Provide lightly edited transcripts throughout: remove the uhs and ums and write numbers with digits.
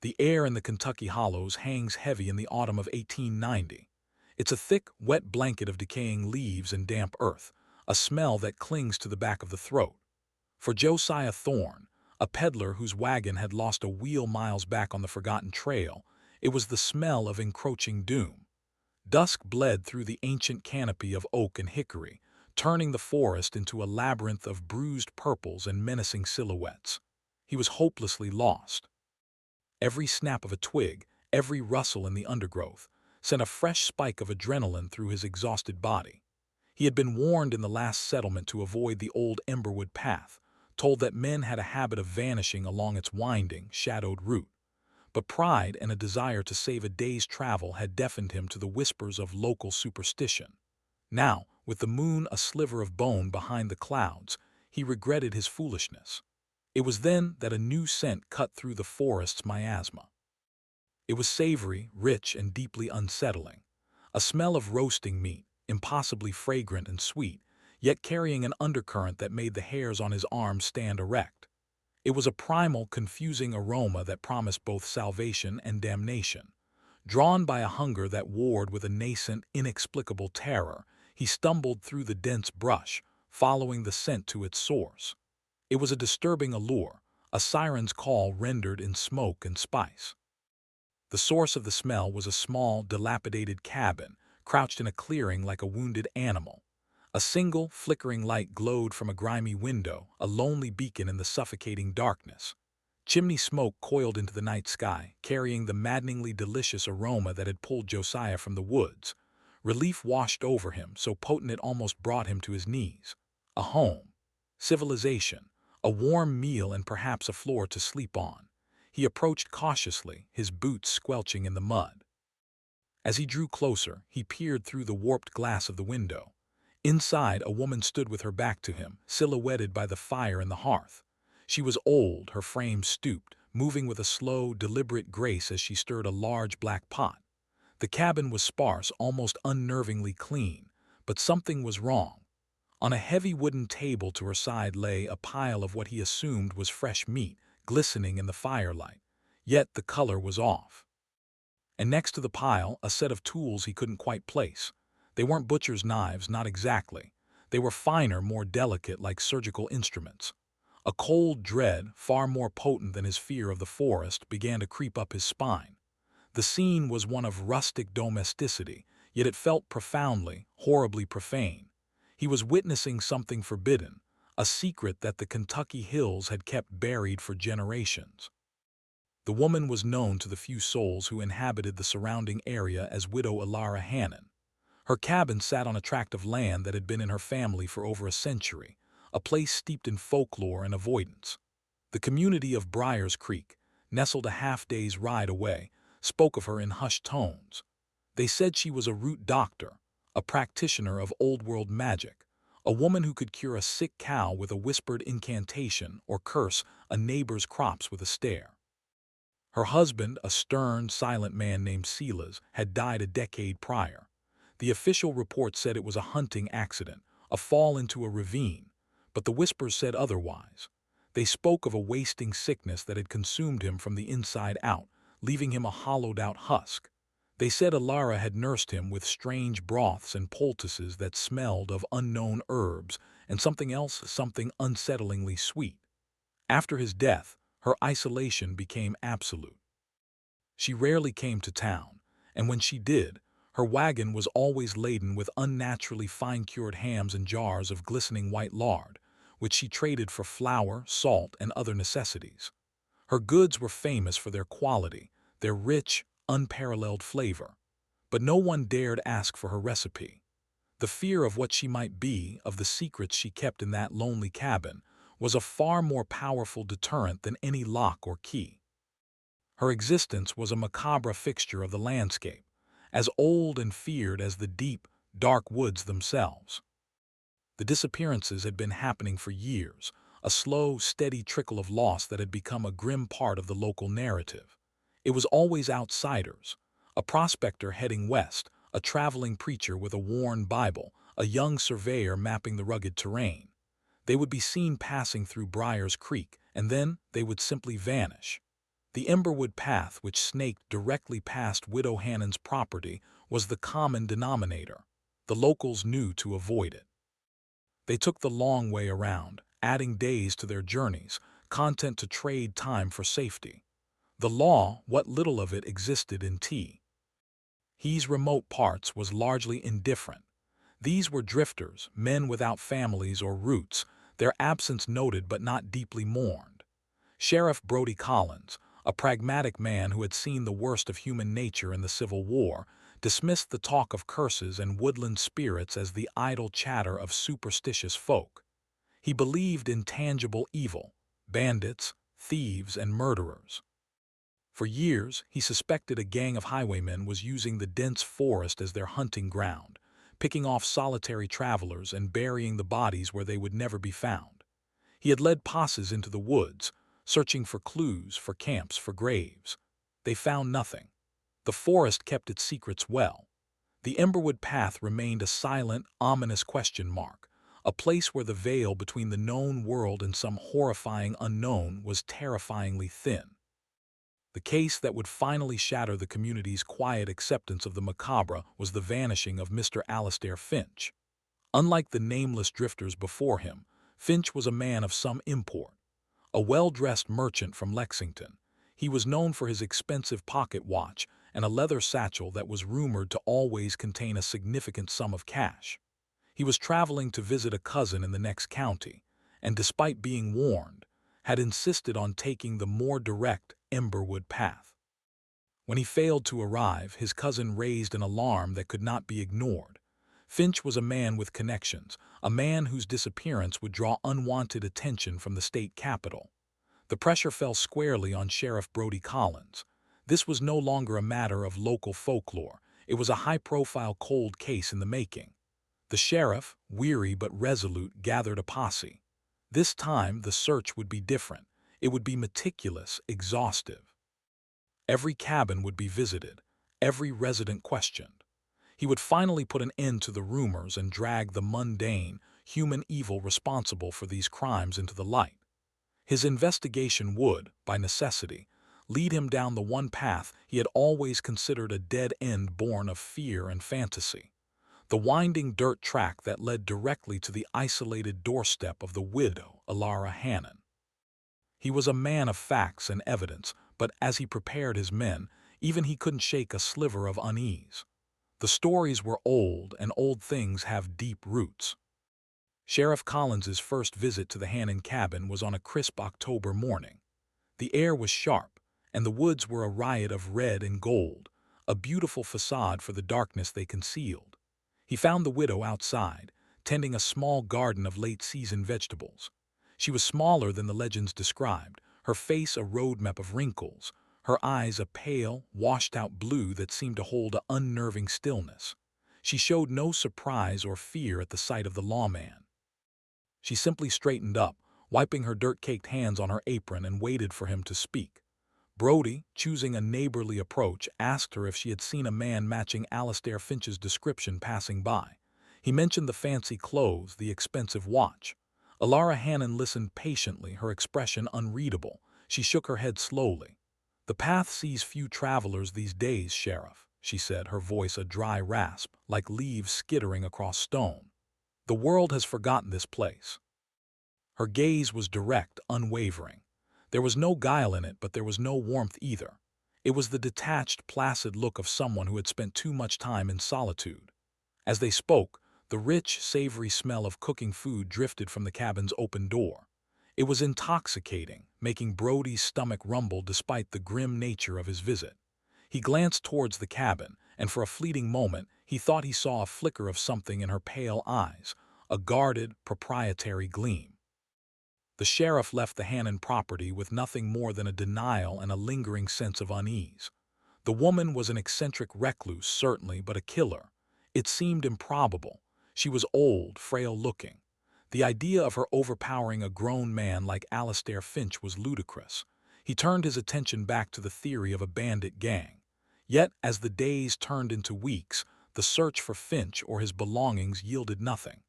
The air in the Kentucky hollows hangs heavy in the autumn of 1890. It's a thick, wet blanket of decaying leaves and damp earth, a smell that clings to the back of the throat. For Josiah Thorne, a peddler whose wagon had lost a wheel miles back on the forgotten trail, it was the smell of encroaching doom. Dusk bled through the ancient canopy of oak and hickory, turning the forest into a labyrinth of bruised purples and menacing silhouettes. He was hopelessly lost. Every snap of a twig, every rustle in the undergrowth, sent a fresh spike of adrenaline through his exhausted body. He had been warned in the last settlement to avoid the old Emberwood path, told that men had a habit of vanishing along its winding, shadowed route. But pride and a desire to save a day's travel had deafened him to the whispers of local superstition. Now, with the moon a sliver of bone behind the clouds, he regretted his foolishness. It was then that a new scent cut through the forest's miasma. It was savory, rich, and deeply unsettling. A smell of roasting meat, impossibly fragrant and sweet, yet carrying an undercurrent that made the hairs on his arms stand erect. It was a primal, confusing aroma that promised both salvation and damnation. Drawn by a hunger that warred with a nascent, inexplicable terror, he stumbled through the dense brush, following the scent to its source. It was a disturbing allure, a siren's call rendered in smoke and spice. The source of the smell was a small, dilapidated cabin, crouched in a clearing like a wounded animal. A single, flickering light glowed from a grimy window, a lonely beacon in the suffocating darkness. Chimney smoke coiled into the night sky, carrying the maddeningly delicious aroma that had pulled Josiah from the woods. Relief washed over him, so potent it almost brought him to his knees. A home. Civilization. A warm meal and perhaps a floor to sleep on. He approached cautiously, his boots squelching in the mud. As he drew closer, he peered through the warped glass of the window. Inside, a woman stood with her back to him, silhouetted by the fire in the hearth. She was old, her frame stooped, moving with a slow, deliberate grace as she stirred a large black pot. The cabin was sparse, almost unnervingly clean, but something was wrong. On a heavy wooden table to her side lay a pile of what he assumed was fresh meat, glistening in the firelight. Yet the color was off. And next to the pile, a set of tools he couldn't quite place. They weren't butcher's knives, not exactly. They were finer, more delicate, like surgical instruments. A cold dread, far more potent than his fear of the forest, began to creep up his spine. The scene was one of rustic domesticity, yet it felt profoundly, horribly profane. He was witnessing something forbidden, a secret that the Kentucky hills had kept buried for generations. The woman was known to the few souls who inhabited the surrounding area as Widow Elara Hannon. Her cabin sat on a tract of land that had been in her family for over a century, a place steeped in folklore and avoidance. The community of Briars Creek, nestled a half-day's ride away, spoke of her in hushed tones. They said she was a root doctor, a practitioner of old-world magic, a woman who could cure a sick cow with a whispered incantation or curse a neighbor's crops with a stare. Her husband, a stern, silent man named Silas, had died a decade prior. The official report said it was a hunting accident, a fall into a ravine, but the whispers said otherwise. They spoke of a wasting sickness that had consumed him from the inside out, leaving him a hollowed-out husk. They said Elara had nursed him with strange broths and poultices that smelled of unknown herbs and something else, something unsettlingly sweet. After his death, her isolation became absolute. She rarely came to town, and when she did, her wagon was always laden with unnaturally fine-cured hams and jars of glistening white lard, which she traded for flour, salt, and other necessities. Her goods were famous for their quality, their rich, unparalleled flavor. But no one dared ask for her recipe. The fear of what she might be, of the secrets she kept in that lonely cabin, was a far more powerful deterrent than any lock or key. Her existence was a macabre fixture of the landscape, as old and feared as the deep, dark woods themselves. The disappearances had been happening for years, a slow, steady trickle of loss that had become a grim part of the local narrative. It was always outsiders, a prospector heading west, a traveling preacher with a worn Bible, a young surveyor mapping the rugged terrain. They would be seen passing through Briars Creek, and then they would simply vanish. The Emberwood path, which snaked directly past Widow Hannon's property, was the common denominator. The locals knew to avoid it. They took the long way around, adding days to their journeys, content to trade time for safety. The law, what little of it existed in T.'s remote parts, was largely indifferent. These were drifters, men without families or roots, their absence noted but not deeply mourned. Sheriff Brody Collins, a pragmatic man who had seen the worst of human nature in the Civil War, dismissed the talk of curses and woodland spirits as the idle chatter of superstitious folk. He believed in tangible evil, bandits, thieves, and murderers. For years, he suspected a gang of highwaymen was using the dense forest as their hunting ground, picking off solitary travelers and burying the bodies where they would never be found. He had led posses into the woods, searching for clues, for camps, for graves. They found nothing. The forest kept its secrets well. The Emberwood path remained a silent, ominous question mark, a place where the veil between the known world and some horrifying unknown was terrifyingly thin. The case that would finally shatter the community's quiet acceptance of the macabre was the vanishing of Mr. Alastair Finch. Unlike the nameless drifters before him, Finch was a man of some import. A well-dressed merchant from Lexington, he was known for his expensive pocket watch and a leather satchel that was rumored to always contain a significant sum of cash. He was traveling to visit a cousin in the next county, and despite being warned, had insisted on taking the more direct Emberwood path. When he failed to arrive, his cousin raised an alarm that could not be ignored. Finch was a man with connections, a man whose disappearance would draw unwanted attention from the state capitol. The pressure fell squarely on Sheriff Brody Collins. This was no longer a matter of local folklore. It was a high-profile cold case in the making. The sheriff, weary but resolute, gathered a posse. This time, the search would be different. It would be meticulous, exhaustive. Every cabin would be visited, every resident questioned. He would finally put an end to the rumors and drag the mundane, human evil responsible for these crimes into the light. His investigation would, by necessity, lead him down the one path he had always considered a dead end born of fear and fantasy. The winding dirt track that led directly to the isolated doorstep of the widow, Elara Hannon. He was a man of facts and evidence, but as he prepared his men, even he couldn't shake a sliver of unease. The stories were old, and old things have deep roots. Sheriff Collins's first visit to the Hannon cabin was on a crisp October morning. The air was sharp, and the woods were a riot of red and gold, a beautiful facade for the darkness they concealed. He found the widow outside, tending a small garden of late-season vegetables. She was smaller than the legends described, her face a roadmap of wrinkles, her eyes a pale, washed-out blue that seemed to hold an unnerving stillness. She showed no surprise or fear at the sight of the lawman. She simply straightened up, wiping her dirt-caked hands on her apron, and waited for him to speak. Brody, choosing a neighborly approach, asked her if she had seen a man matching Alastair Finch's description passing by. He mentioned the fancy clothes, the expensive watch. Elara Hannon listened patiently, her expression unreadable. She shook her head slowly. "The path sees few travelers these days, Sheriff," she said, her voice a dry rasp, like leaves skittering across stone. "The world has forgotten this place." Her gaze was direct, unwavering. There was no guile in it, but there was no warmth either. It was the detached, placid look of someone who had spent too much time in solitude. As they spoke, the rich, savory smell of cooking food drifted from the cabin's open door. It was intoxicating, making Brody's stomach rumble despite the grim nature of his visit. He glanced towards the cabin, and for a fleeting moment he thought he saw a flicker of something in her pale eyes, a guarded, proprietary gleam. The sheriff left the Hannon property with nothing more than a denial and a lingering sense of unease. The woman was an eccentric recluse, certainly, but a killer. It seemed improbable. She was old, frail-looking. The idea of her overpowering a grown man like Alastair Finch was ludicrous. He turned his attention back to the theory of a bandit gang. Yet, as the days turned into weeks, the search for Finch or his belongings yielded nothing.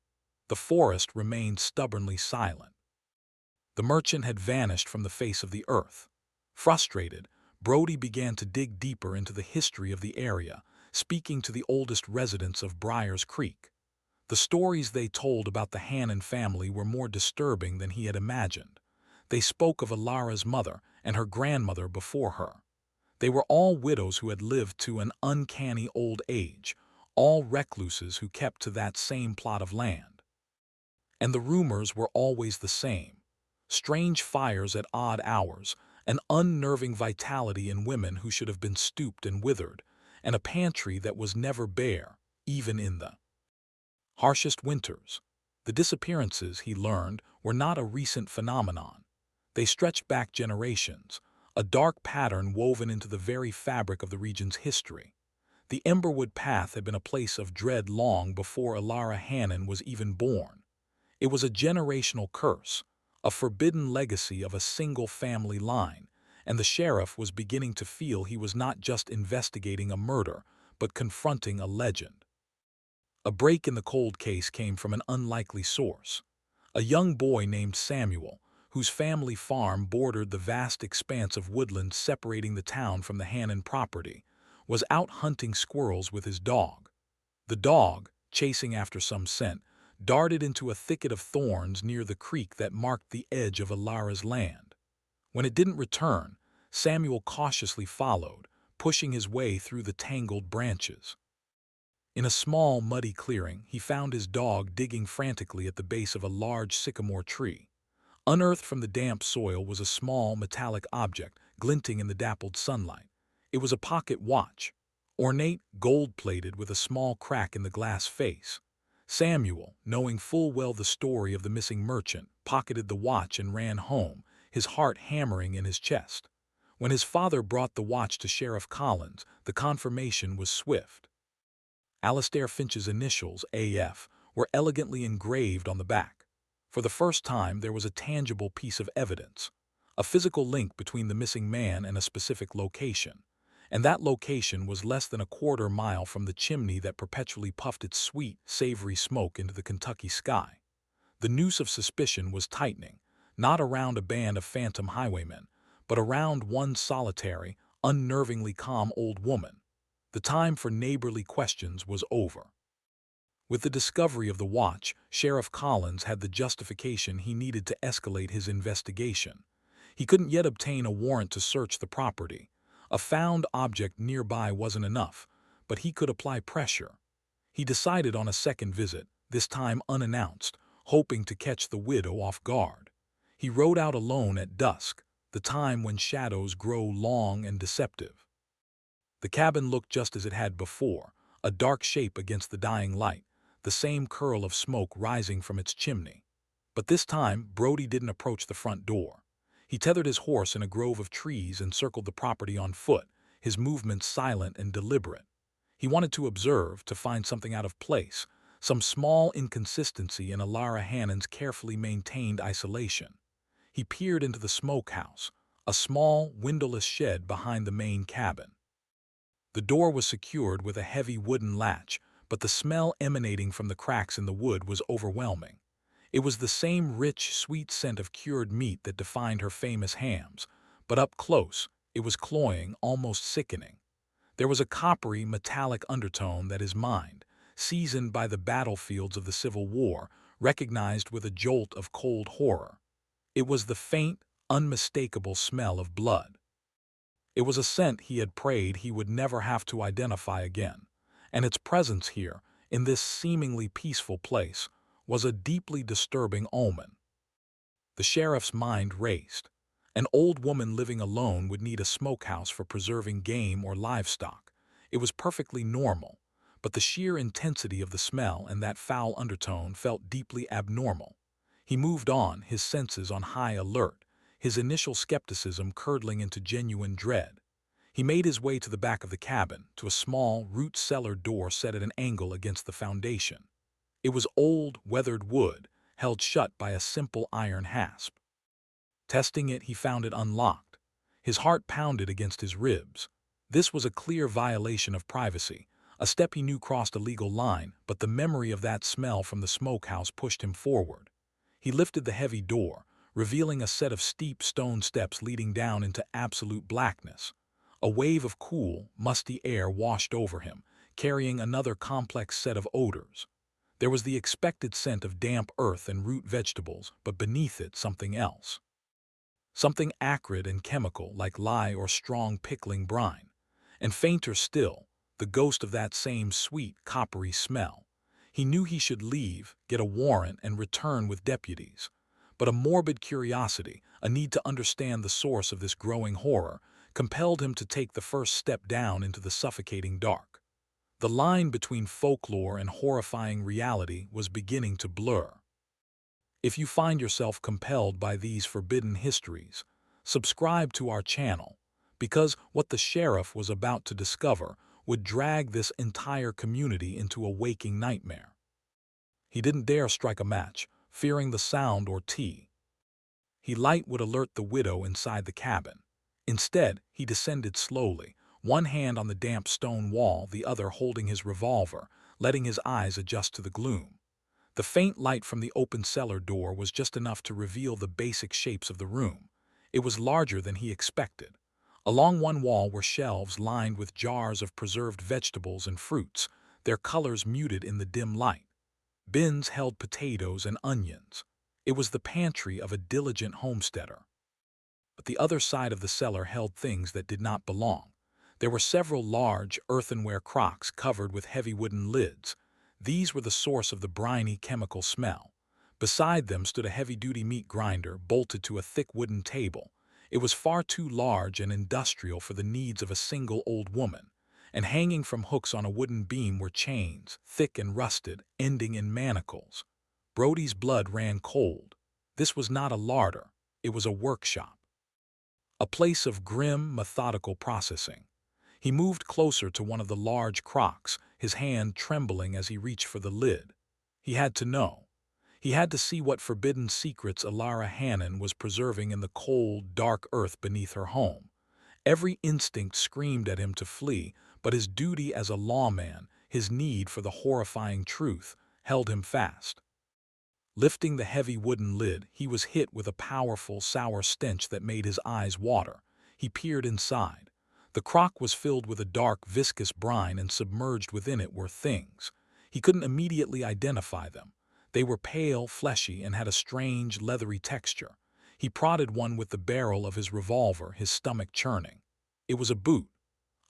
The forest remained stubbornly silent. The merchant had vanished from the face of the earth. Frustrated, Brody began to dig deeper into the history of the area, speaking to the oldest residents of Briars Creek. The stories they told about the Hannon family were more disturbing than he had imagined. They spoke of Alara's mother and her grandmother before her. They were all widows who had lived to an uncanny old age, all recluses who kept to that same plot of land. And the rumors were always the same. Strange fires at odd hours, an unnerving vitality in women who should have been stooped and withered, and a pantry that was never bare, even in the harshest winters. The disappearances, he learned, were not a recent phenomenon. They stretched back generations, a dark pattern woven into the very fabric of the region's history. The Emberwood Path had been a place of dread long before Alara Hannon was even born. It was a generational curse, a forbidden legacy of a single family line, and the sheriff was beginning to feel he was not just investigating a murder, but confronting a legend. A break in the cold case came from an unlikely source. A young boy named Samuel, whose family farm bordered the vast expanse of woodland separating the town from the Hannon property, was out hunting squirrels with his dog. The dog, chasing after some scent, darted into a thicket of thorns near the creek that marked the edge of Alara's land. When it didn't return, Samuel cautiously followed, pushing his way through the tangled branches. In a small, muddy clearing, he found his dog digging frantically at the base of a large sycamore tree. Unearthed from the damp soil was a small, metallic object glinting in the dappled sunlight. It was a pocket watch, ornate, gold-plated with a small crack in the glass face. Samuel, knowing full well the story of the missing merchant, pocketed the watch and ran home, his heart hammering in his chest. When his father brought the watch to Sheriff Collins, the confirmation was swift. Alastair Finch's initials, AF, were elegantly engraved on the back. For the first time, there was a tangible piece of evidence, a physical link between the missing man and a specific location. And that location was less than a quarter-mile from the chimney that perpetually puffed its sweet, savory smoke into the Kentucky sky. The noose of suspicion was tightening, not around a band of phantom highwaymen, but around one solitary, unnervingly calm old woman. The time for neighborly questions was over. With the discovery of the watch, Sheriff Collins had the justification he needed to escalate his investigation. He couldn't yet obtain a warrant to search the property. A found object nearby wasn't enough, but he could apply pressure. He decided on a second visit, this time unannounced, hoping to catch the widow off guard. He rode out alone at dusk, the time when shadows grow long and deceptive. The cabin looked just as it had before, a dark shape against the dying light, the same curl of smoke rising from its chimney. But this time, Brody didn't approach the front door. He tethered his horse in a grove of trees and circled the property on foot, his movements silent and deliberate. He wanted to observe, to find something out of place, some small inconsistency in Alara Hannon's carefully maintained isolation. He peered into the smokehouse, a small, windowless shed behind the main cabin. The door was secured with a heavy wooden latch, but the smell emanating from the cracks in the wood was overwhelming. It was the same rich, sweet scent of cured meat that defined her famous hams, but up close, it was cloying, almost sickening. There was a coppery, metallic undertone that his mind, seasoned by the battlefields of the Civil War, recognized with a jolt of cold horror. It was the faint, unmistakable smell of blood. It was a scent he had prayed he would never have to identify again, and its presence here, in this seemingly peaceful place, was a deeply disturbing omen. The sheriff's mind raced. An old woman living alone would need a smokehouse for preserving game or livestock. It was perfectly normal, but the sheer intensity of the smell and that foul undertone felt deeply abnormal. He moved on, his senses on high alert, his initial skepticism curdling into genuine dread. He made his way to the back of the cabin, to a small, root-cellar door set at an angle against the foundation. It was old, weathered wood, held shut by a simple iron hasp. Testing it, he found it unlocked. His heart pounded against his ribs. This was a clear violation of privacy, a step he knew crossed a legal line, but the memory of that smell from the smokehouse pushed him forward. He lifted the heavy door, revealing a set of steep stone steps leading down into absolute blackness. A wave of cool, musty air washed over him, carrying another complex set of odors. There was the expected scent of damp earth and root vegetables, but beneath it something else. Something acrid and chemical like lye or strong pickling brine. And fainter still, the ghost of that same sweet, coppery smell. He knew he should leave, get a warrant, and return with deputies. But a morbid curiosity, a need to understand the source of this growing horror, compelled him to take the first step down into the suffocating dark. The line between folklore and horrifying reality was beginning to blur. If you find yourself compelled by these forbidden histories, subscribe to our channel, because what the sheriff was about to discover would drag this entire community into a waking nightmare. He didn't dare strike a match, fearing the sound or tea. Light would alert the widow inside the cabin. Instead, he descended slowly, one hand on the damp stone wall, the other holding his revolver, letting his eyes adjust to the gloom. The faint light from the open cellar door was just enough to reveal the basic shapes of the room. It was larger than he expected. Along one wall were shelves lined with jars of preserved vegetables and fruits, their colors muted in the dim light. Bins held potatoes and onions. It was the pantry of a diligent homesteader. But the other side of the cellar held things that did not belong. There were several large, earthenware crocks covered with heavy wooden lids. These were the source of the briny chemical smell. Beside them stood a heavy-duty meat grinder bolted to a thick wooden table. It was far too large and industrial for the needs of a single old woman, and hanging from hooks on a wooden beam were chains, thick and rusted, ending in manacles. Brody's blood ran cold. This was not a larder, it was a workshop. A place of grim, methodical processing. He moved closer to one of the large crocks, his hand trembling as he reached for the lid. He had to know. He had to see what forbidden secrets Alara Hannon was preserving in the cold, dark earth beneath her home. Every instinct screamed at him to flee, but his duty as a lawman, his need for the horrifying truth, held him fast. Lifting the heavy wooden lid, he was hit with a powerful, sour stench that made his eyes water. He peered inside. The crock was filled with a dark, viscous brine, and submerged within it were things. He couldn't immediately identify them. They were pale, fleshy, and had a strange, leathery texture. He prodded one with the barrel of his revolver, his stomach churning. It was a boot.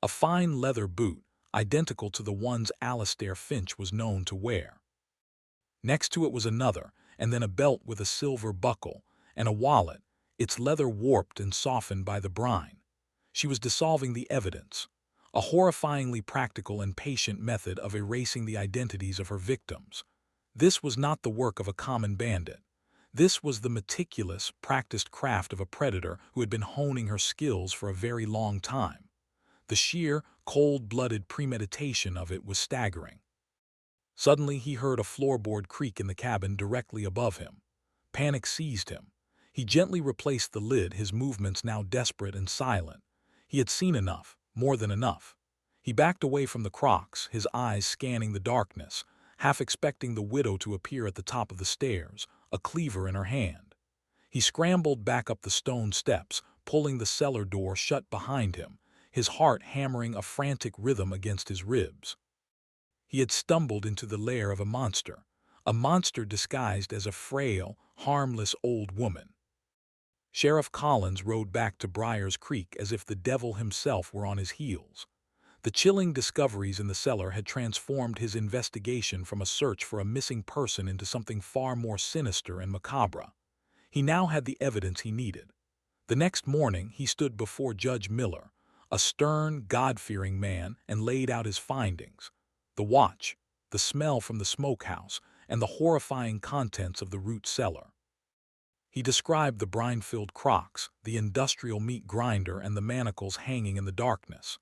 A fine leather boot, identical to the ones Alastair Finch was known to wear. Next to it was another, and then a belt with a silver buckle, and a wallet, its leather warped and softened by the brine. She was dissolving the evidence, a horrifyingly practical and patient method of erasing the identities of her victims. This was not the work of a common bandit. This was the meticulous, practiced craft of a predator who had been honing her skills for a very long time. The sheer, cold-blooded premeditation of it was staggering. Suddenly he heard a floorboard creak in the cabin directly above him. Panic seized him. He gently replaced the lid, his movements now desperate and silent. He had seen enough, more than enough. He backed away from the crocks, his eyes scanning the darkness, half expecting the widow to appear at the top of the stairs, a cleaver in her hand. He scrambled back up the stone steps, pulling the cellar door shut behind him, his heart hammering a frantic rhythm against his ribs. He had stumbled into the lair of a monster disguised as a frail, harmless old woman. Sheriff Collins rode back to Briar's Creek as if the devil himself were on his heels. The chilling discoveries in the cellar had transformed his investigation from a search for a missing person into something far more sinister and macabre. He now had the evidence he needed. The next morning he stood before Judge Miller, a stern, God-fearing man, and laid out his findings. The watch, the smell from the smokehouse, and the horrifying contents of the root cellar. He described the brine-filled crocks, the industrial meat grinder, and the manacles hanging in the darkness.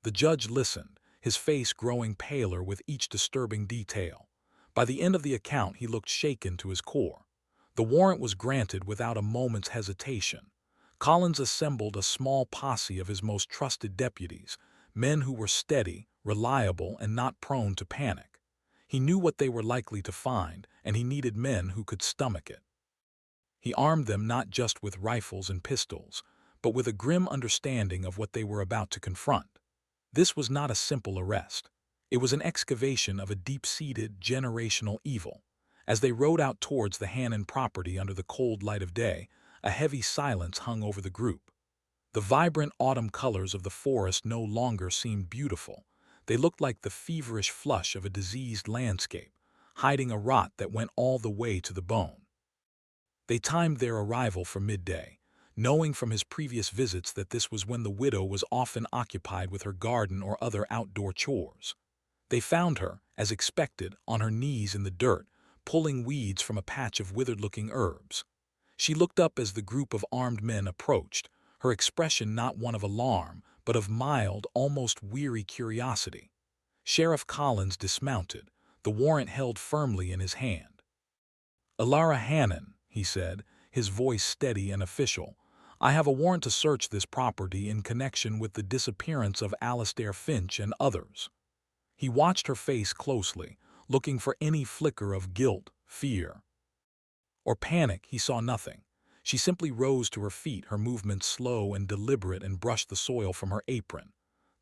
The judge listened, his face growing paler with each disturbing detail. By the end of the account, he looked shaken to his core. The warrant was granted without a moment's hesitation. Collins assembled a small posse of his most trusted deputies, men who were steady, reliable, and not prone to panic. He knew what they were likely to find, and he needed men who could stomach it. He armed them not just with rifles and pistols, but with a grim understanding of what they were about to confront. This was not a simple arrest. It was an excavation of a deep-seated, generational evil. As they rode out towards the Hannon property under the cold light of day, a heavy silence hung over the group. The vibrant autumn colors of the forest no longer seemed beautiful. They looked like the feverish flush of a diseased landscape, hiding a rot that went all the way to the bone. They timed their arrival for midday, knowing from his previous visits that this was when the widow was often occupied with her garden or other outdoor chores. They found her, as expected, on her knees in the dirt, pulling weeds from a patch of withered-looking herbs. She looked up as the group of armed men approached, her expression not one of alarm, but of mild, almost weary curiosity. Sheriff Collins dismounted, the warrant held firmly in his hand. "Alara Hannon," he said, his voice steady and official, "I have a warrant to search this property in connection with the disappearance of Alastair Finch and others." He watched her face closely, looking for any flicker of guilt, fear, or panic. He saw nothing. She simply rose to her feet, her movements slow and deliberate, and brushed the soil from her apron.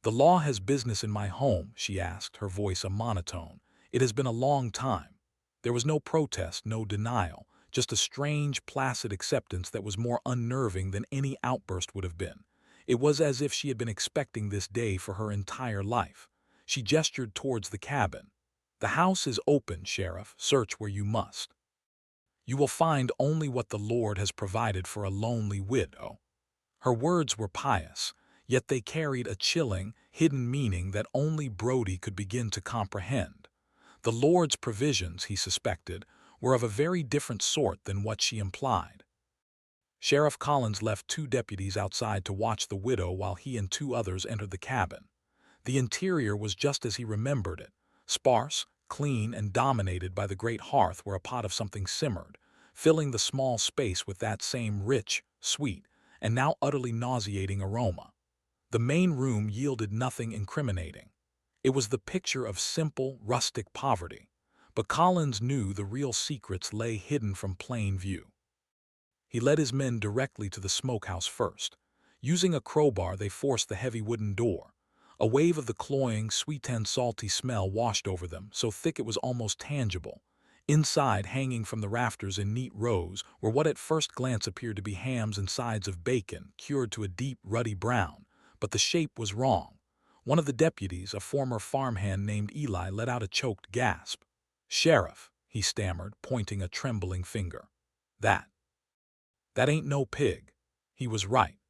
"The law has business in my home," she asked, her voice a monotone. "It has been a long time." There was no protest, no denial, just a strange, placid acceptance that was more unnerving than any outburst would have been. It was as if she had been expecting this day for her entire life. She gestured towards the cabin. "The house is open, Sheriff. Search where you must. You will find only what the Lord has provided for a lonely widow." Her words were pious, yet they carried a chilling, hidden meaning that only Brody could begin to comprehend. The Lord's provisions, he suspected, were of a very different sort than what she implied. Sheriff Collins left 2 deputies outside to watch the widow while he and 2 others entered the cabin. The interior was just as he remembered it, sparse, clean, and dominated by the great hearth where a pot of something simmered, filling the small space with that same rich, sweet, and now utterly nauseating aroma. The main room yielded nothing incriminating. It was the picture of simple, rustic poverty, but Collins knew the real secrets lay hidden from plain view. He led his men directly to the smokehouse first. Using a crowbar, they forced the heavy wooden door. A wave of the cloying, sweet and salty smell washed over them, so thick it was almost tangible. Inside, hanging from the rafters in neat rows, were what at first glance appeared to be hams and sides of bacon, cured to a deep, ruddy brown. But the shape was wrong. One of the deputies, a former farmhand named Eli, let out a choked gasp. "Sheriff," he stammered, pointing a trembling finger. That ain't no pig." He was right.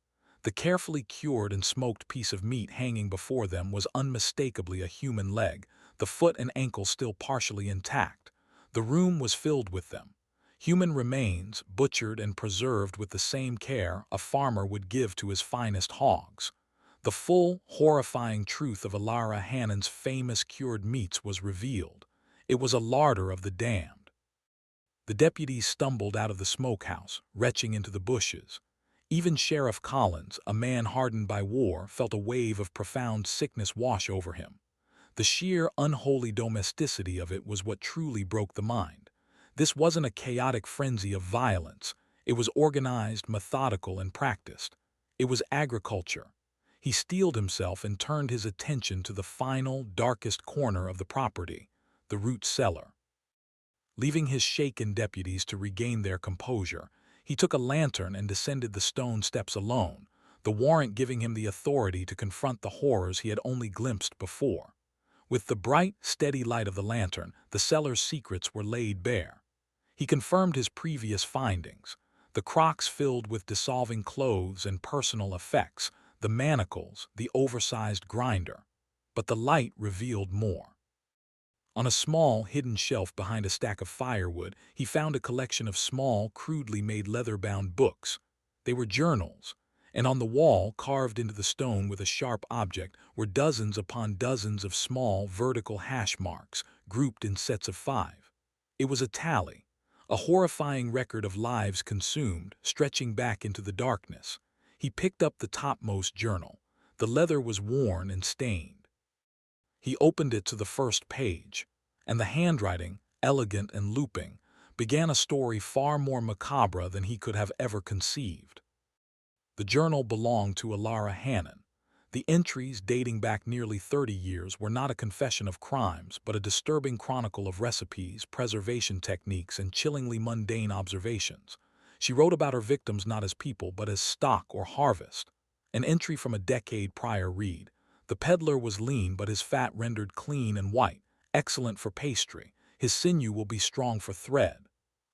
The carefully cured and smoked piece of meat hanging before them was unmistakably a human leg, the foot and ankle still partially intact. The room was filled with them. Human remains, butchered and preserved with the same care a farmer would give to his finest hogs. The full, horrifying truth of Alara Hannon's famous cured meats was revealed. It was a larder of the damned. The deputies stumbled out of the smokehouse, retching into the bushes. Even Sheriff Collins, a man hardened by war, felt a wave of profound sickness wash over him. The sheer, unholy domesticity of it was what truly broke the mind. This wasn't a chaotic frenzy of violence. It was organized, methodical, and practiced. It was agriculture. He steeled himself and turned his attention to the final, darkest corner of the property, the root cellar. Leaving his shaken deputies to regain their composure, he took a lantern and descended the stone steps alone, the warrant giving him the authority to confront the horrors he had only glimpsed before. With the bright, steady light of the lantern, the cellar's secrets were laid bare. He confirmed his previous findings: the crocks filled with dissolving clothes and personal effects, the manacles, the oversized grinder. But the light revealed more. On a small, hidden shelf behind a stack of firewood, he found a collection of small, crudely made leather-bound books. They were journals, and on the wall, carved into the stone with a sharp object, were dozens upon dozens of small, vertical hash marks, grouped in sets of 5. It was a tally, a horrifying record of lives consumed, stretching back into the darkness. He picked up the topmost journal. The leather was worn and stained. He opened it to the first page, and the handwriting, elegant and looping, began a story far more macabre than he could have ever conceived. The journal belonged to Alara Hannon. The entries, dating back nearly 30 years, were not a confession of crimes, but a disturbing chronicle of recipes, preservation techniques, and chillingly mundane observations. She wrote about her victims not as people, but as stock or harvest. An entry from a decade prior read, "The peddler was lean, but his fat rendered clean and white, excellent for pastry. His sinew will be strong for thread."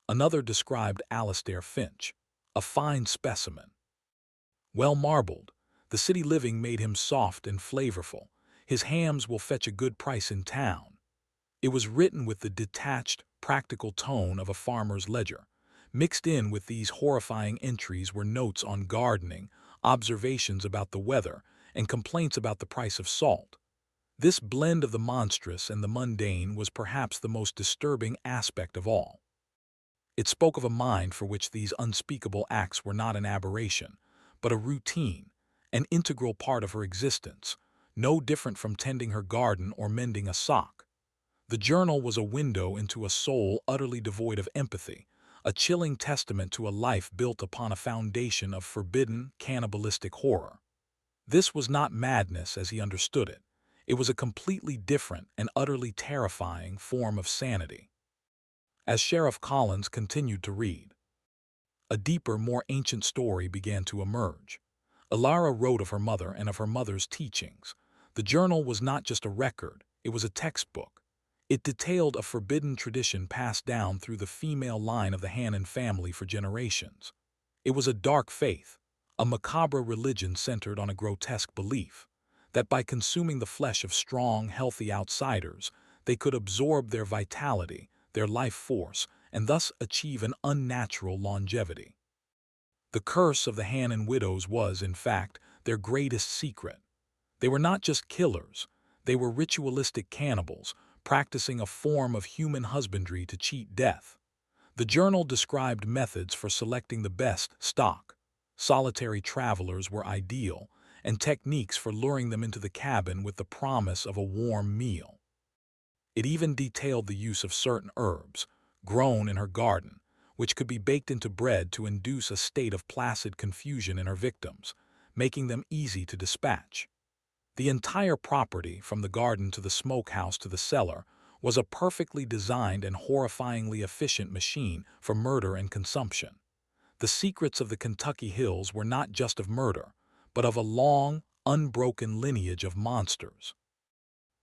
Another described Alastair Finch, "A fine specimen. Well marbled. The city living made him soft and flavorful. His hams will fetch a good price in town." It was written with the detached, practical tone of a farmer's ledger. Mixed in with these horrifying entries were notes on gardening, observations about the weather, and complaints about the price of salt. This blend of the monstrous and the mundane was perhaps the most disturbing aspect of all. It spoke of a mind for which these unspeakable acts were not an aberration, but a routine, an integral part of her existence, no different from tending her garden or mending a sock. The journal was a window into a soul utterly devoid of empathy, a chilling testament to a life built upon a foundation of forbidden, cannibalistic horror. This was not madness as he understood it. It was a completely different and utterly terrifying form of sanity. As Sheriff Collins continued to read, a deeper, more ancient story began to emerge. Alara wrote of her mother and of her mother's teachings. The journal was not just a record, it was a textbook. It detailed a forbidden tradition passed down through the female line of the Hannon family for generations. It was a dark faith, a macabre religion centered on a grotesque belief that by consuming the flesh of strong, healthy outsiders, they could absorb their vitality, their life force, and thus achieve an unnatural longevity. The curse of the Hannon widows was, in fact, their greatest secret. They were not just killers, they were ritualistic cannibals, practicing a form of human husbandry to cheat death. The journal described methods for selecting the best stock. Solitary travelers were ideal, and techniques for luring them into the cabin with the promise of a warm meal. It even detailed the use of certain herbs, grown in her garden, which could be baked into bread to induce a state of placid confusion in her victims, making them easy to dispatch. The entire property, from the garden to the smokehouse to the cellar, was a perfectly designed and horrifyingly efficient machine for murder and consumption. The secrets of the Kentucky hills were not just of murder, but of a long, unbroken lineage of monsters.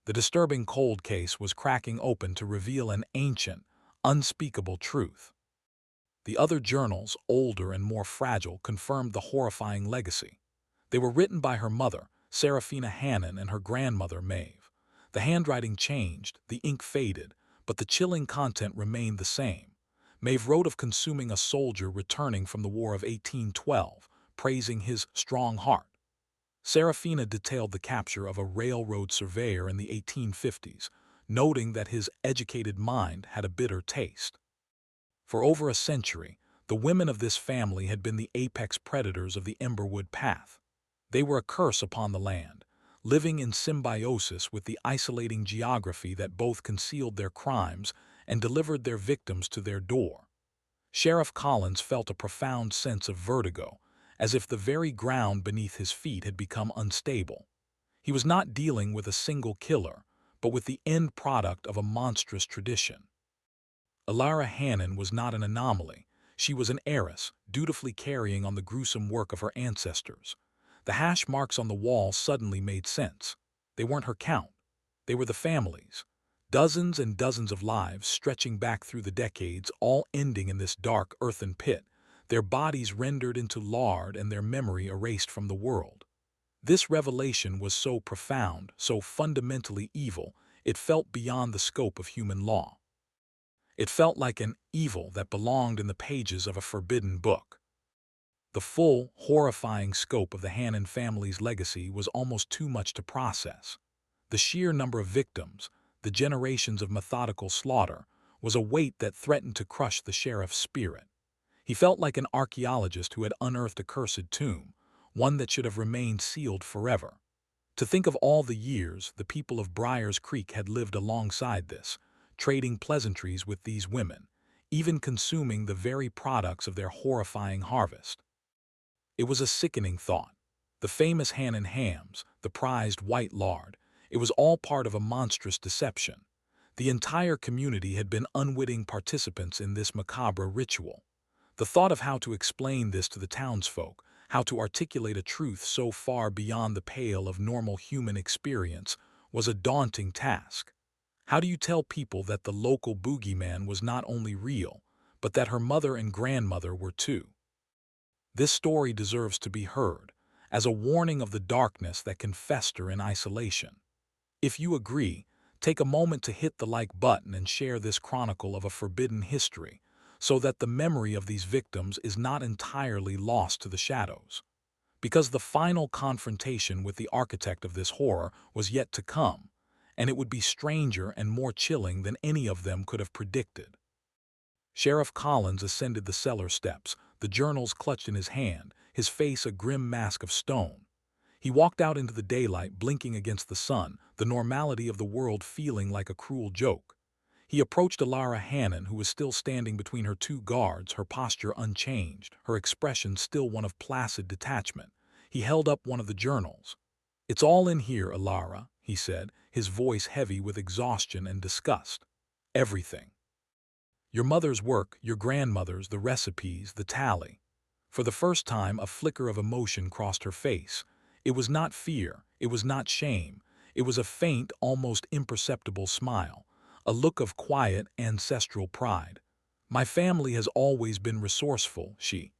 The disturbing cold case was cracking open to reveal an ancient, unspeakable truth. The other journals, older and more fragile, confirmed the horrifying legacy. They were written by her mother, Seraphina Hannon, and her grandmother, Maeve. The handwriting changed, the ink faded, but the chilling content remained the same. Maeve wrote of consuming a soldier returning from the War of 1812, praising his strong heart. Seraphina detailed the capture of a railroad surveyor in the 1850s, noting that his educated mind had a bitter taste. For over a century, the women of this family had been the apex predators of the Emberwood Path. They were a curse upon the land, living in symbiosis with the isolating geography that both concealed their crimes and delivered their victims to their door. Sheriff Collins felt a profound sense of vertigo, as if the very ground beneath his feet had become unstable. He was not dealing with a single killer, but with the end product of a monstrous tradition. Alara Hannon was not an anomaly. She was an heiress, dutifully carrying on the gruesome work of her ancestors. The hash marks on the wall suddenly made sense. They weren't her count. They were the family's. Dozens and dozens of lives stretching back through the decades, all ending in this dark earthen pit, their bodies rendered into lard and their memory erased from the world. This revelation was so profound, so fundamentally evil, it felt beyond the scope of human law. It felt like an evil that belonged in the pages of a forbidden book. The full, horrifying scope of the Hannon family's legacy was almost too much to process. The sheer number of victims, the generations of methodical slaughter, was a weight that threatened to crush the sheriff's spirit. He felt like an archaeologist who had unearthed a cursed tomb, one that should have remained sealed forever. To think of all the years the people of Briar's Creek had lived alongside this, trading pleasantries with these women, even consuming the very products of their horrifying harvest. It was a sickening thought. The famous Hannon hams, the prized white lard, it was all part of a monstrous deception. The entire community had been unwitting participants in this macabre ritual. The thought of how to explain this to the townsfolk, how to articulate a truth so far beyond the pale of normal human experience, was a daunting task. How do you tell people that the local boogeyman was not only real, but that her mother and grandmother were too? This story deserves to be heard, as a warning of the darkness that can fester in isolation. If you agree, take a moment to hit the like button and share this chronicle of a forbidden history, so that the memory of these victims is not entirely lost to the shadows. Because the final confrontation with the architect of this horror was yet to come, and it would be stranger and more chilling than any of them could have predicted. Sheriff Collins ascended the cellar steps, the journals clutched in his hand, his face a grim mask of stone. He walked out into the daylight, blinking against the sun, the normality of the world feeling like a cruel joke. He approached Alara Hannon, who was still standing between her two guards, her posture unchanged, her expression still one of placid detachment. He held up one of the journals. "It's all in here, Alara," he said, his voice heavy with exhaustion and disgust. "Everything. Your mother's work, your grandmother's, the recipes, the tally." For the first time, a flicker of emotion crossed her face. It was not fear, it was not shame, it was a faint, almost imperceptible smile, a look of quiet, ancestral pride. "My family has always been resourceful," she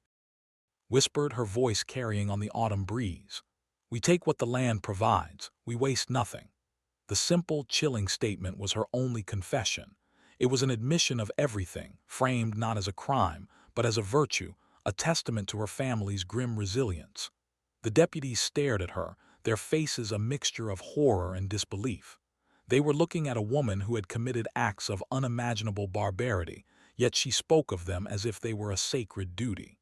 whispered, her voice carrying on the autumn breeze. "We take what the land provides, we waste nothing." The simple, chilling statement was her only confession. It was an admission of everything, framed not as a crime, but as a virtue, a testament to her family's grim resilience. The deputies stared at her, their faces a mixture of horror and disbelief. They were looking at a woman who had committed acts of unimaginable barbarity, yet she spoke of them as if they were a sacred duty.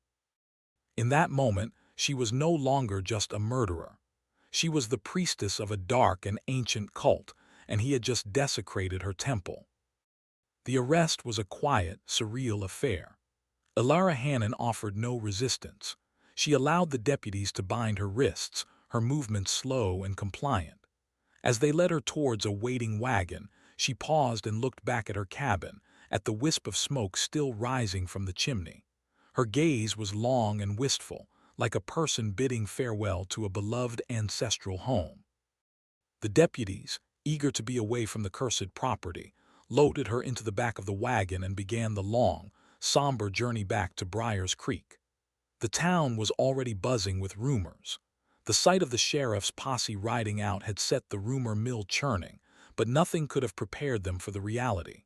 In that moment, she was no longer just a murderer. She was the priestess of a dark and ancient cult, and he had just desecrated her temple. The arrest was a quiet, surreal affair. Alara Hannon offered no resistance. She allowed the deputies to bind her wrists, her movements slow and compliant. As they led her towards a waiting wagon, she paused and looked back at her cabin, at the wisp of smoke still rising from the chimney. Her gaze was long and wistful, like a person bidding farewell to a beloved ancestral home. The deputies, eager to be away from the cursed property, loaded her into the back of the wagon and began the long, somber journey back to Briar's Creek. The town was already buzzing with rumors. The sight of the sheriff's posse riding out had set the rumor mill churning, but nothing could have prepared them for the reality.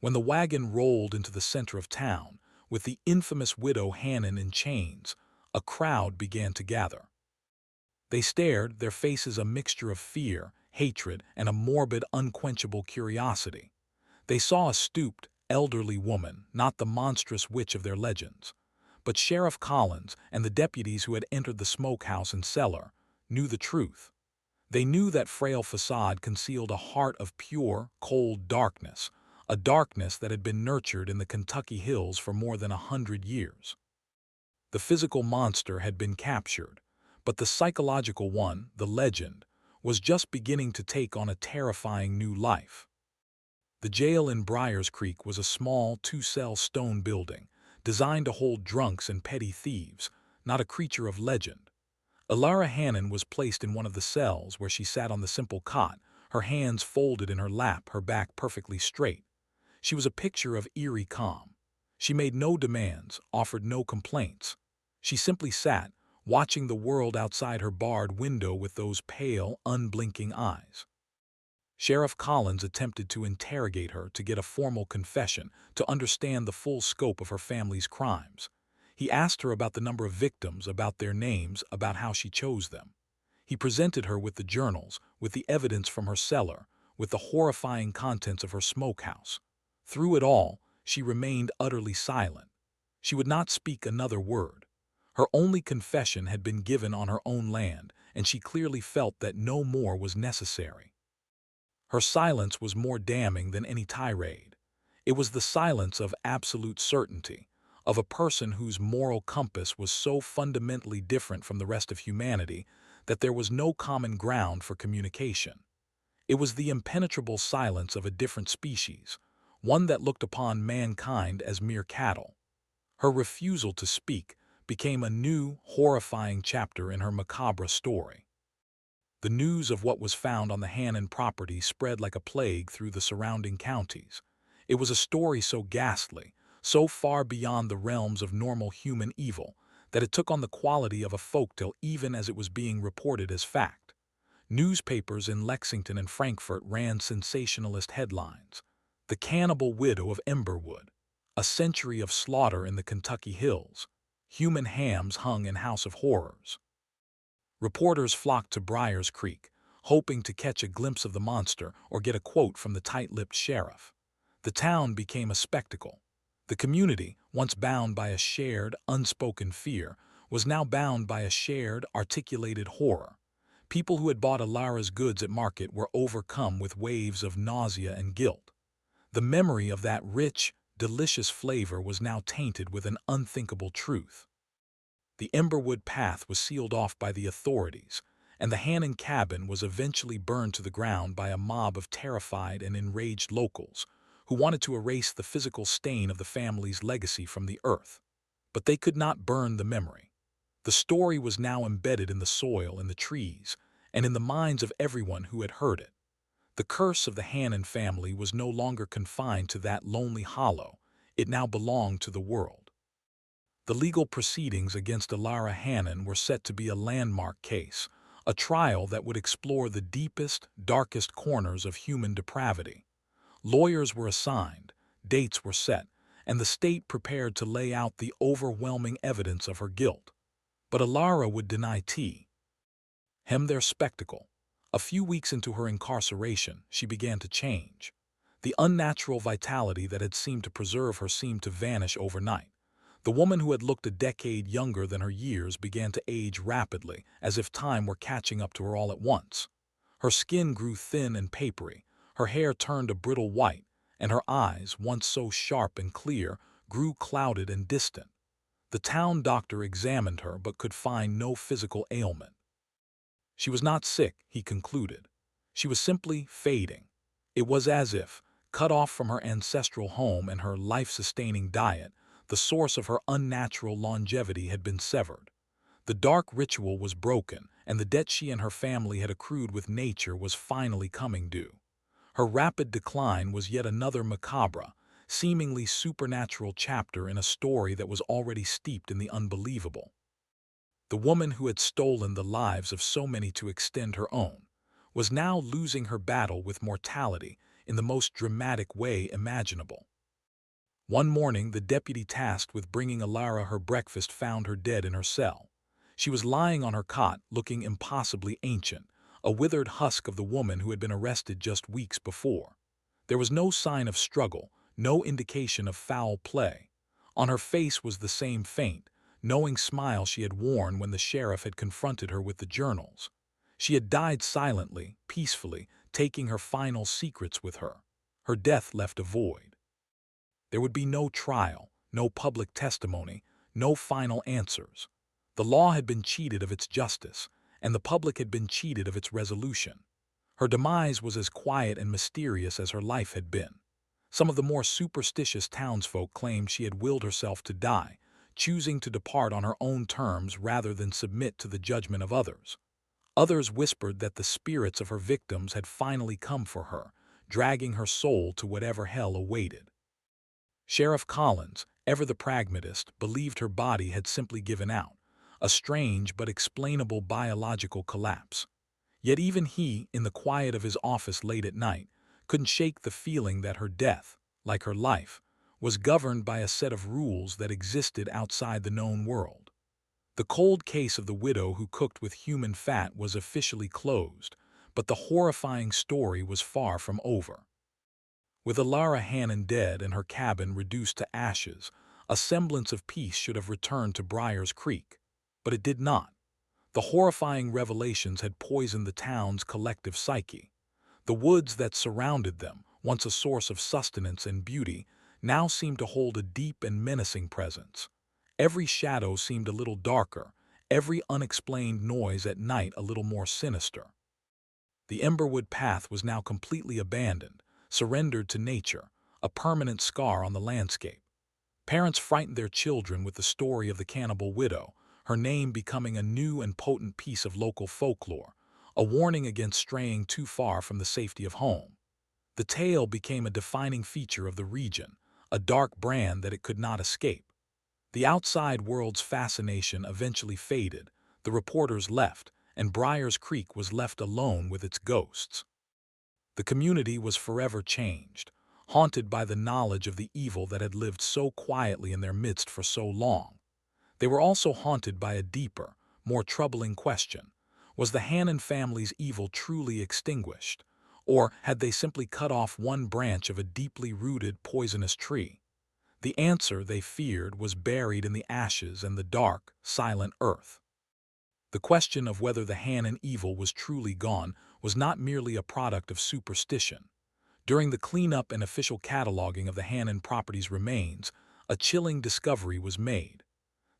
When the wagon rolled into the center of town, with the infamous widow Hannon in chains, a crowd began to gather. They stared, their faces a mixture of fear, hatred, and a morbid, unquenchable curiosity. They saw a stooped, elderly woman, not the monstrous witch of their legends. But Sheriff Collins and the deputies who had entered the smokehouse and cellar knew the truth. They knew that frail facade concealed a heart of pure, cold darkness, a darkness that had been nurtured in the Kentucky hills for more than 100 years. The physical monster had been captured, but the psychological one, the legend, was just beginning to take on a terrifying new life. The jail in Briar's Creek was a small, two-cell stone building, designed to hold drunks and petty thieves, not a creature of legend. Alara Hannon was placed in one of the cells where she sat on the simple cot, her hands folded in her lap, her back perfectly straight. She was a picture of eerie calm. She made no demands, offered no complaints. She simply sat, watching the world outside her barred window with those pale, unblinking eyes. Sheriff Collins attempted to interrogate her, to get a formal confession, to understand the full scope of her family's crimes. He asked her about the number of victims, about their names, about how she chose them. He presented her with the journals, with the evidence from her cellar, with the horrifying contents of her smokehouse. Through it all, she remained utterly silent. She would not speak another word. Her only confession had been given on her own land, and she clearly felt that no more was necessary. Her silence was more damning than any tirade. It was the silence of absolute certainty, of a person whose moral compass was so fundamentally different from the rest of humanity that there was no common ground for communication. It was the impenetrable silence of a different species, one that looked upon mankind as mere cattle. Her refusal to speak became a new, horrifying chapter in her macabre story. The news of what was found on the Hannon property spread like a plague through the surrounding counties. It was a story so ghastly, so far beyond the realms of normal human evil, that it took on the quality of a folktale even as it was being reported as fact. Newspapers in Lexington and Frankfort ran sensationalist headlines. The Cannibal Widow of Emberwood, a century of slaughter in the Kentucky hills, human hams hung in House of Horrors. Reporters flocked to Briars Creek, hoping to catch a glimpse of the monster or get a quote from the tight-lipped sheriff. The town became a spectacle. The community, once bound by a shared, unspoken fear, was now bound by a shared, articulated horror. People who had bought Alara's goods at market were overcome with waves of nausea and guilt. The memory of that rich, delicious flavor was now tainted with an unthinkable truth. The Emberwood path was sealed off by the authorities, and the Hannon cabin was eventually burned to the ground by a mob of terrified and enraged locals who wanted to erase the physical stain of the family's legacy from the earth. But they could not burn the memory. The story was now embedded in the soil and the trees, and in the minds of everyone who had heard it. The curse of the Hannon family was no longer confined to that lonely hollow. It now belonged to the world. The legal proceedings against Alara Hannon were set to be a landmark case, a trial that would explore the deepest, darkest corners of human depravity. Lawyers were assigned, dates were set, and the state prepared to lay out the overwhelming evidence of her guilt. But Alara would deny their spectacle. A few weeks into her incarceration, she began to change. The unnatural vitality that had seemed to preserve her seemed to vanish overnight. The woman who had looked a decade younger than her years began to age rapidly, as if time were catching up to her all at once. Her skin grew thin and papery, her hair turned a brittle white, and her eyes, once so sharp and clear, grew clouded and distant. The town doctor examined her but could find no physical ailment. She was not sick, he concluded. She was simply fading. It was as if, cut off from her ancestral home and her life-sustaining diet, the source of her unnatural longevity had been severed. The dark ritual was broken, and the debt she and her family had accrued with nature was finally coming due. Her rapid decline was yet another macabre, seemingly supernatural chapter in a story that was already steeped in the unbelievable. The woman who had stolen the lives of so many to extend her own was now losing her battle with mortality in the most dramatic way imaginable. One morning, the deputy tasked with bringing Alara her breakfast found her dead in her cell. She was lying on her cot, looking impossibly ancient, a withered husk of the woman who had been arrested just weeks before. There was no sign of struggle, no indication of foul play. On her face was the same faint, knowing smile she had worn when the sheriff had confronted her with the journals. She had died silently, peacefully, taking her final secrets with her. Her death left a void. There would be no trial, no public testimony, no final answers. The law had been cheated of its justice, and the public had been cheated of its resolution. Her demise was as quiet and mysterious as her life had been. Some of the more superstitious townsfolk claimed she had willed herself to die, choosing to depart on her own terms rather than submit to the judgment of others. Others whispered that the spirits of her victims had finally come for her, dragging her soul to whatever hell awaited. Sheriff Collins, ever the pragmatist, believed her body had simply given out, a strange but explainable biological collapse. Yet even he, in the quiet of his office late at night, couldn't shake the feeling that her death, like her life, was governed by a set of rules that existed outside the known world. The cold case of the widow who cooked with human fat was officially closed, but the horrifying story was far from over. With Alara Hannon dead and her cabin reduced to ashes, a semblance of peace should have returned to Briars Creek. But it did not. The horrifying revelations had poisoned the town's collective psyche. The woods that surrounded them, once a source of sustenance and beauty, now seemed to hold a deep and menacing presence. Every shadow seemed a little darker, every unexplained noise at night a little more sinister. The Emberwood path was now completely abandoned, surrendered to nature, a permanent scar on the landscape. Parents frightened their children with the story of the cannibal widow, her name becoming a new and potent piece of local folklore, a warning against straying too far from the safety of home. The tale became a defining feature of the region, a dark brand that it could not escape. The outside world's fascination eventually faded, the reporters left, and Briar's Creek was left alone with its ghosts. The community was forever changed, haunted by the knowledge of the evil that had lived so quietly in their midst for so long. They were also haunted by a deeper, more troubling question. Was the Hannon family's evil truly extinguished? Or had they simply cut off one branch of a deeply rooted poisonous tree? The answer, they feared, was buried in the ashes and the dark, silent earth. The question of whether the Hannon evil was truly gone was not merely a product of superstition. During the cleanup and official cataloging of the Hannon property's remains, a chilling discovery was made.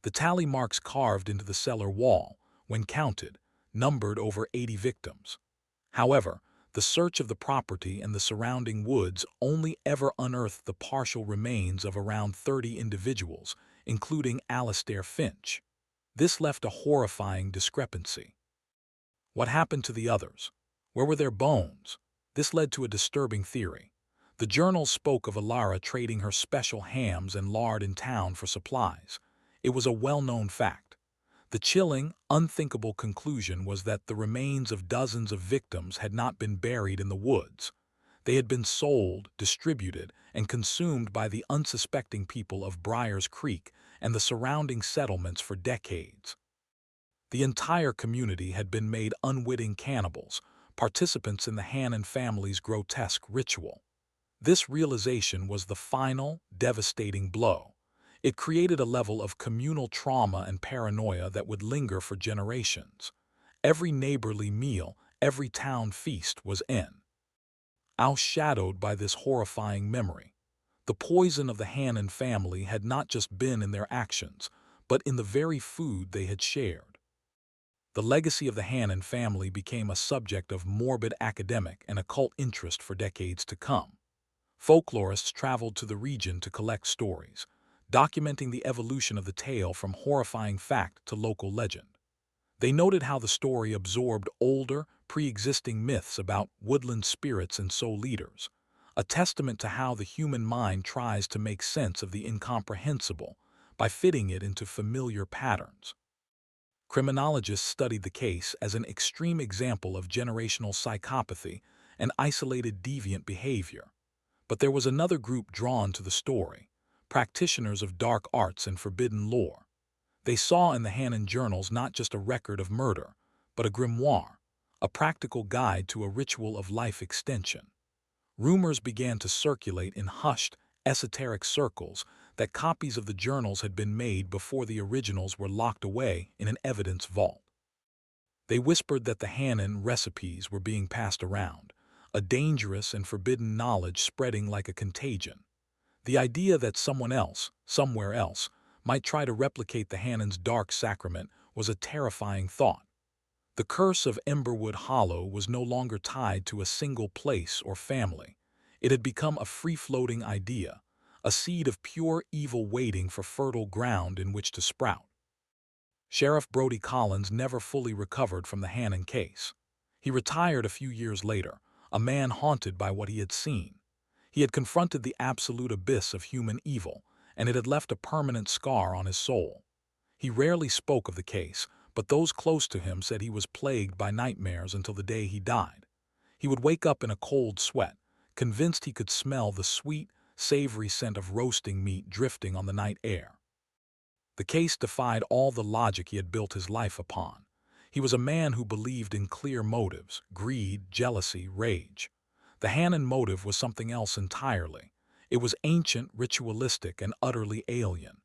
The tally marks carved into the cellar wall, when counted, numbered over 80 victims. However, the search of the property and the surrounding woods only ever unearthed the partial remains of around 30 individuals, including Alastair Finch. This left a horrifying discrepancy. What happened to the others? Where were their bones? This led to a disturbing theory. The journals spoke of Alara trading her special hams and lard in town for supplies. It was a well-known fact. The chilling, unthinkable conclusion was that the remains of dozens of victims had not been buried in the woods. They had been sold, distributed, and consumed by the unsuspecting people of Briar's Creek and the surrounding settlements for decades. The entire community had been made unwitting cannibals, participants in the Hannon family's grotesque ritual. This realization was the final, devastating blow. It created a level of communal trauma and paranoia that would linger for generations. Every neighborly meal, every town feast was outshadowed by this horrifying memory. The poison of the Hannon family had not just been in their actions, but in the very food they had shared. The legacy of the Hannon family became a subject of morbid academic and occult interest for decades to come. Folklorists traveled to the region to collect stories, documenting the evolution of the tale from horrifying fact to local legend. They noted how the story absorbed older, pre-existing myths about woodland spirits and soul eaters, a testament to how the human mind tries to make sense of the incomprehensible by fitting it into familiar patterns. Criminologists studied the case as an extreme example of generational psychopathy and isolated deviant behavior. But there was another group drawn to the story, practitioners of dark arts and forbidden lore. They saw in the Hannon journals not just a record of murder, but a grimoire, a practical guide to a ritual of life extension. Rumors began to circulate in hushed, esoteric circles that copies of the journals had been made before the originals were locked away in an evidence vault. They whispered that the Hannon recipes were being passed around, a dangerous and forbidden knowledge spreading like a contagion. The idea that someone else, somewhere else, might try to replicate the Hannon's dark sacrament was a terrifying thought. The curse of Emberwood Hollow was no longer tied to a single place or family. It had become a free-floating idea, a seed of pure evil waiting for fertile ground in which to sprout. Sheriff Brody Collins never fully recovered from the Hannon case. He retired a few years later, a man haunted by what he had seen. He had confronted the absolute abyss of human evil, and it had left a permanent scar on his soul. He rarely spoke of the case, but those close to him said he was plagued by nightmares until the day he died. He would wake up in a cold sweat, convinced he could smell the sweet, savory scent of roasting meat drifting on the night air. The case defied all the logic he had built his life upon. He was a man who believed in clear motives: greed, jealousy, rage. The Hannon motive was something else entirely. It was ancient, ritualistic, and utterly alien.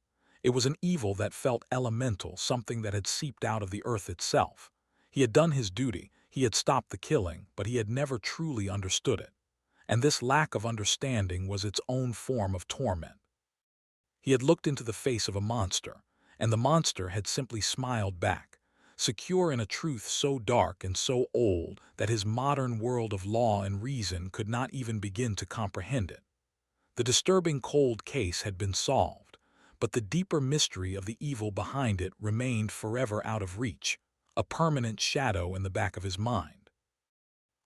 It was an evil that felt elemental, something that had seeped out of the earth itself. He had done his duty, he had stopped the killing, but he had never truly understood it. and this lack of understanding was its own form of torment. He had looked into the face of a monster, and the monster had simply smiled back, secure in a truth so dark and so old that his modern world of law and reason could not even begin to comprehend it. The disturbing cold case had been solved, but the deeper mystery of the evil behind it remained forever out of reach, a permanent shadow in the back of his mind.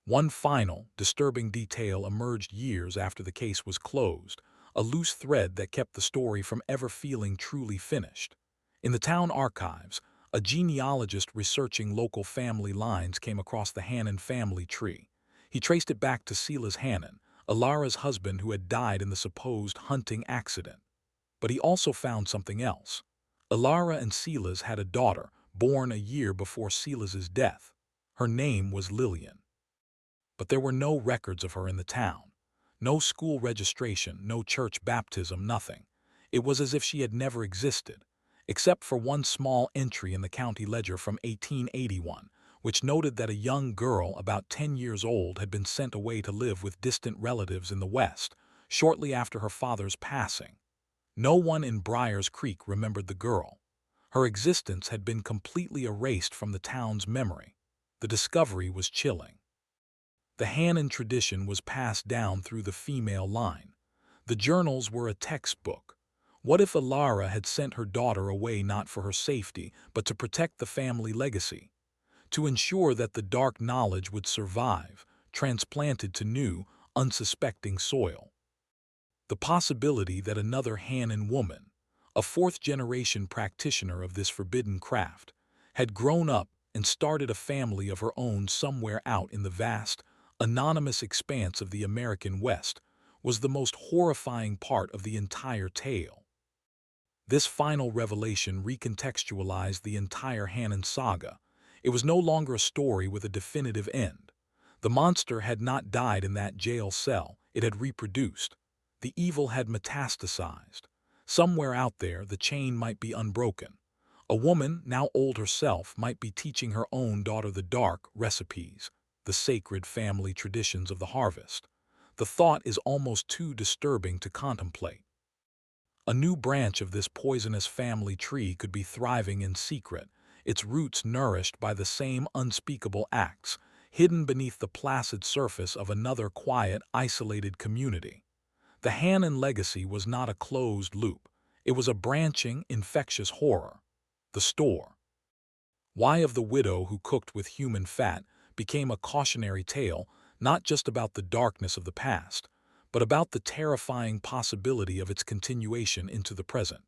One final, disturbing detail emerged years after the case was closed, a loose thread that kept the story from ever feeling truly finished. In the town archives, a genealogist researching local family lines came across the Hannon family tree. He traced it back to Silas Hannon, Alara's husband who had died in the supposed hunting accident. But he also found something else. Alara and Silas had a daughter, born a year before Silas's death. Her name was Lillian. But there were no records of her in the town. No school registration, no church baptism, nothing. It was as if she had never existed, except for one small entry in the county ledger from 1881, which noted that a young girl about 10 years old had been sent away to live with distant relatives in the West, shortly after her father's passing. No one in Briars Creek remembered the girl. Her existence had been completely erased from the town's memory. The discovery was chilling. The Hannon tradition was passed down through the female line. The journals were a textbook. What if Alara had sent her daughter away not for her safety, but to protect the family legacy? To ensure that the dark knowledge would survive, transplanted to new, unsuspecting soil? The possibility that another Hannon woman, a fourth-generation practitioner of this forbidden craft, had grown up and started a family of her own somewhere out in the vast, anonymous expanse of the American West, was the most horrifying part of the entire tale. This final revelation recontextualized the entire Hannon saga. It was no longer a story with a definitive end. The monster had not died in that jail cell, it had reproduced. The evil had metastasized. Somewhere out there, the chain might be unbroken. A woman, now old herself, might be teaching her own daughter the dark recipes, the sacred family traditions of the harvest. The thought is almost too disturbing to contemplate. A new branch of this poisonous family tree could be thriving in secret, its roots nourished by the same unspeakable acts, hidden beneath the placid surface of another quiet, isolated community. The Hannon legacy was not a closed loop. It was a branching, infectious horror. The store. Why of the widow who cooked with human fat became a cautionary tale, not just about the darkness of the past, but about the terrifying possibility of its continuation into the present.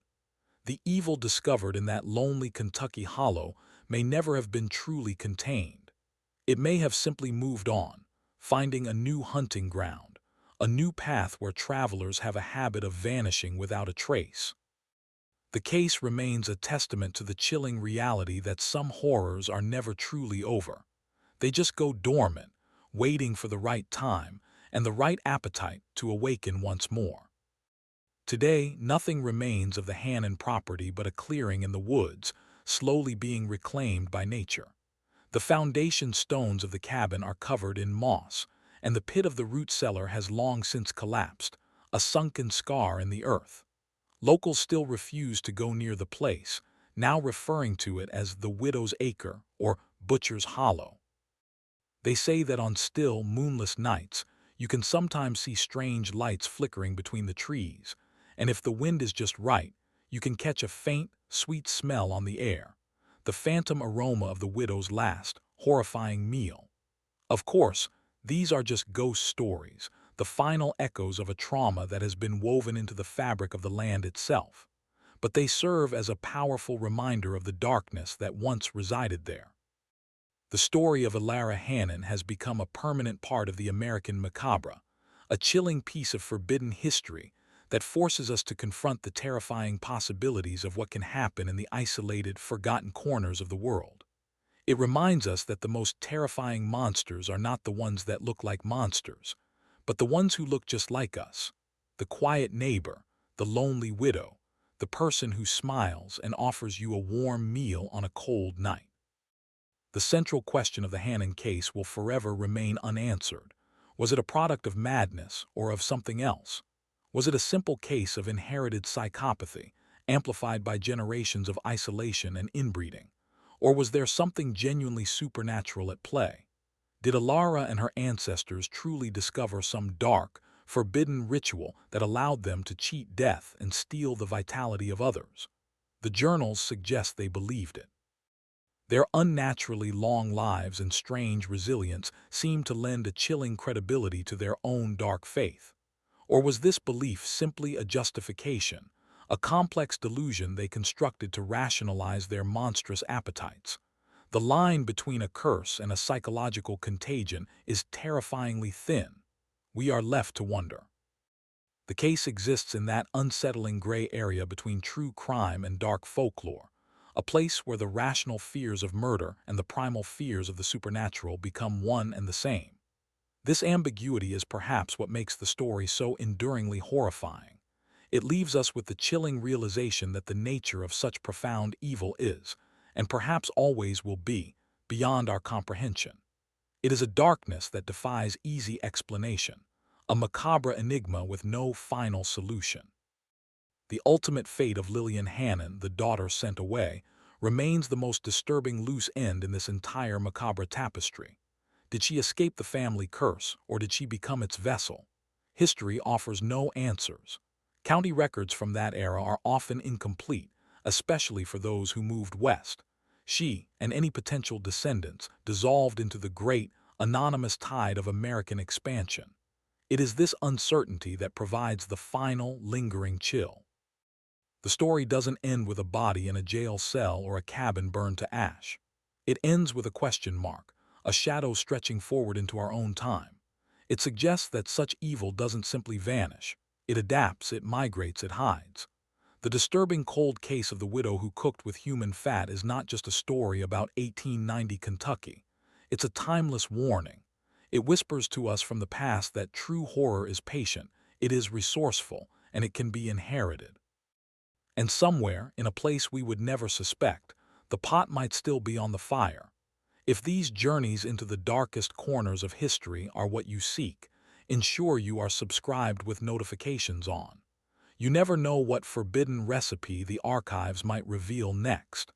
The evil discovered in that lonely Kentucky hollow may never have been truly contained. It may have simply moved on, finding a new hunting ground, a new path where travelers have a habit of vanishing without a trace. The case remains a testament to the chilling reality that some horrors are never truly over. They just go dormant, waiting for the right time and the right appetite to awaken once more. Today, nothing remains of the Hannon property but a clearing in the woods, slowly being reclaimed by nature. The foundation stones of the cabin are covered in moss, and the pit of the root cellar has long since collapsed, a sunken scar in the earth. Locals still refuse to go near the place, now referring to it as the Widow's Acre or Butcher's Hollow. They say that on still, moonless nights, you can sometimes see strange lights flickering between the trees, and if the wind is just right, you can catch a faint, sweet smell on the air, the phantom aroma of the widow's last, horrifying meal. Of course, these are just ghost stories, the final echoes of a trauma that has been woven into the fabric of the land itself. But they serve as a powerful reminder of the darkness that once resided there. The story of Alara Hannon has become a permanent part of the American macabre, a chilling piece of forbidden history that forces us to confront the terrifying possibilities of what can happen in the isolated, forgotten corners of the world. It reminds us that the most terrifying monsters are not the ones that look like monsters, but the ones who look just like us. The quiet neighbor, the lonely widow, the person who smiles and offers you a warm meal on a cold night. The central question of the Hannon case will forever remain unanswered. Was it a product of madness or of something else? Was it a simple case of inherited psychopathy, amplified by generations of isolation and inbreeding? Or was there something genuinely supernatural at play? Did Alara and her ancestors truly discover some dark, forbidden ritual that allowed them to cheat death and steal the vitality of others? The journals suggest they believed it. Their unnaturally long lives and strange resilience seem to lend a chilling credibility to their own dark faith. Or was this belief simply a justification, a complex delusion they constructed to rationalize their monstrous appetites? The line between a curse and a psychological contagion is terrifyingly thin. We are left to wonder. The case exists in that unsettling gray area between true crime and dark folklore, a place where the rational fears of murder and the primal fears of the supernatural become one and the same. This ambiguity is perhaps what makes the story so enduringly horrifying. It leaves us with the chilling realization that the nature of such profound evil is, and perhaps always will be, beyond our comprehension. It is a darkness that defies easy explanation, a macabre enigma with no final solution. The ultimate fate of Lillian Hannon, the daughter sent away, remains the most disturbing loose end in this entire macabre tapestry. Did she escape the family curse, or did she become its vessel? History offers no answers. County records from that era are often incomplete, especially for those who moved west. She, and any potential descendants, dissolved into the great, anonymous tide of American expansion. It is this uncertainty that provides the final, lingering chill. The story doesn't end with a body in a jail cell or a cabin burned to ash. It ends with a question mark, a shadow stretching forward into our own time. It suggests that such evil doesn't simply vanish. It adapts, it migrates, it hides. The disturbing cold case of the widow who cooked with human fat is not just a story about 1890 Kentucky. It's a timeless warning. It whispers to us from the past that true horror is patient, it is resourceful, and it can be inherited. And somewhere, in a place we would never suspect, the pot might still be on the fire. If these journeys into the darkest corners of history are what you seek, ensure you are subscribed with notifications on. You never know what forbidden recipe the archives might reveal next.